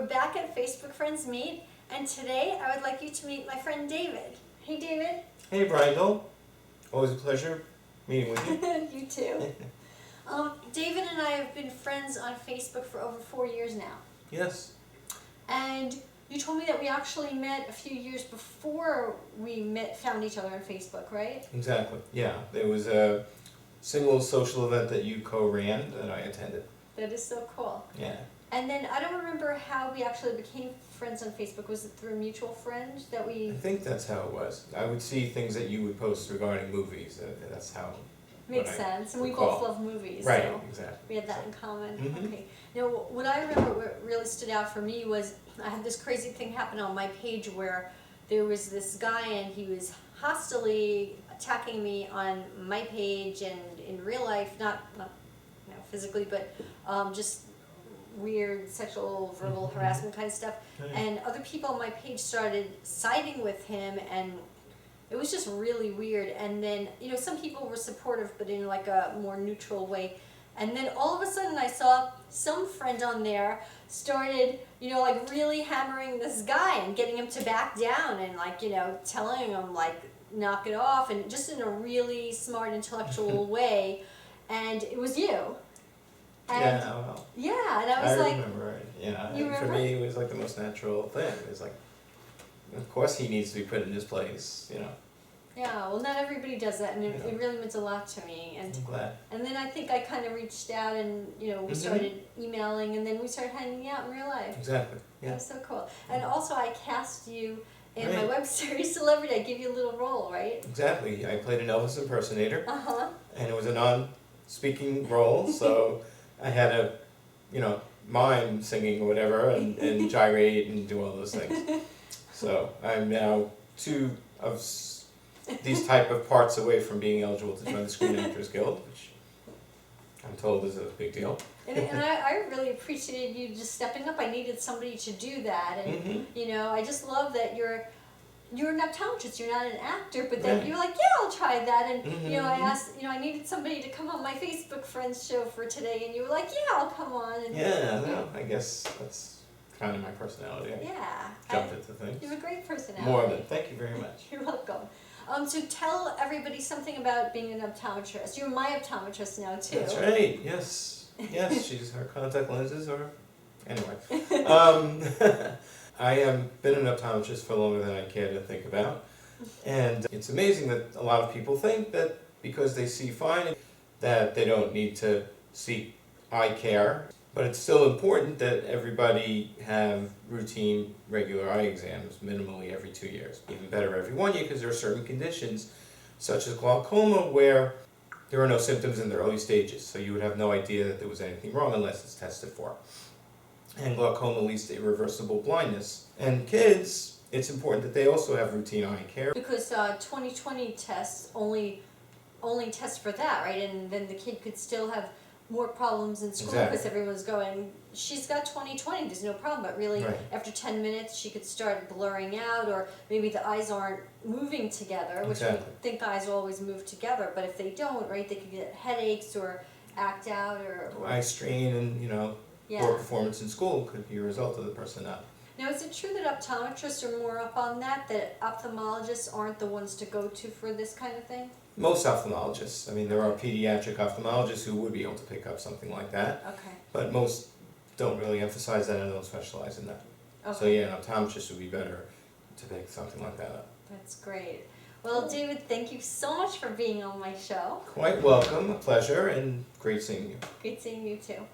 We're back at Facebook Friends Meet, and today I would like you to meet my friend David. Hey, David. Hey, Breindel. Always a pleasure meeting with you. You too. David and I have been friends on Facebook for over 4 years now. Yes. And you told me that we actually met a few years before we found each other on Facebook, right? Exactly. Yeah. There was a single social event that you co-ran that I attended. That is so cool. Yeah. And then I don't remember how we actually became friends on Facebook. Was it through a mutual friend that we... I think that's how it was. I would see things that you would post regarding movies. That's how. Makes sense. And we recall. both love movies. Right. So Exactly. we had that in common. Mhm. Okay. Now, what I remember what really stood out for me was I had this crazy thing happen on my page where there was this guy and he was hostilely attacking me on my page and in real life, not physically, but just weird sexual verbal harassment kind of stuff. Right. And other people on my page started siding with him, and it was just really weird. And then, some people were supportive, but in like a more neutral way. And then all of a sudden I saw some friend on there started, like really hammering this guy and getting him to back down and telling him knock it off, and just in a really smart, intellectual way. And it was you. And Yeah. Well. yeah, and I was like, remember it. Yeah. You For remember? me, it was like the most natural thing. It was like, of course, he needs to be put in his place. yeah, well, not everybody does that, and it Yeah. really meant a lot to me. And I'm glad. and then I think I kind of reached out, and we started emailing, and then we started hanging out in real life. Exactly. That Yeah. was so cool. And also, I cast you in my Right. web series Celebrity. I gave you a little role, right? Exactly. I played an Elvis impersonator. Uh huh. And it was a non-speaking role, so I had to, mime singing or whatever, and gyrate and do all those things. So I'm now two of these type of parts away from being eligible to join the Screen Actors Guild, which I'm told is a big deal. And I really appreciated you just stepping up. I needed somebody to do that, and I just love that you're an optometrist. You're not an actor, but then Right. you're like, yeah, I'll try that. And I Mhm. asked, I needed somebody to come on my Facebook Friends show for today, and you were like, yeah, I'll come on. And Yeah, no, I guess that's kind of my personality. I yeah, jumped into things. you have a great personality. More than, thank you very much. You're welcome. So tell everybody something about being an optometrist. You're my optometrist now too. That's right, yes. Yes, her contact lenses are, anyway. I have been an optometrist for longer than I care to think about. And it's amazing that a lot of people think that because they see fine, that they don't need to seek eye care. But it's still important that everybody have routine, regular eye exams, minimally every 2 years. Even better every 1 year, because there are certain conditions, such as glaucoma, where there are no symptoms in the early stages. So you would have no idea that there was anything wrong unless it's tested for. And glaucoma leads to irreversible blindness. And kids, it's important that they also have routine eye care. Because 20/20 tests only test for that, right? And then the kid could still have more problems in school because Exactly. everyone's going, she's got 20/20, there's no problem. But really, Right. after 10 minutes, she could start blurring out, or maybe the eyes aren't moving together, which Exactly. we think eyes always move together. But if they don't, right, they could get headaches or act out or Eye strain and, yeah. poor performance in school could be a result of the person not. Now, is it true that optometrists are more up on that ophthalmologists aren't the ones to go to for this kind of thing? Most ophthalmologists, I mean, there are pediatric ophthalmologists who would be able to pick up something like that, Okay. but most don't really emphasize that and don't specialize in that. Okay. So yeah, an optometrist would be better to pick something like that up. That's great. Well, David, thank you so much for being on my show. Quite welcome, a pleasure, and great seeing you. Great seeing you too.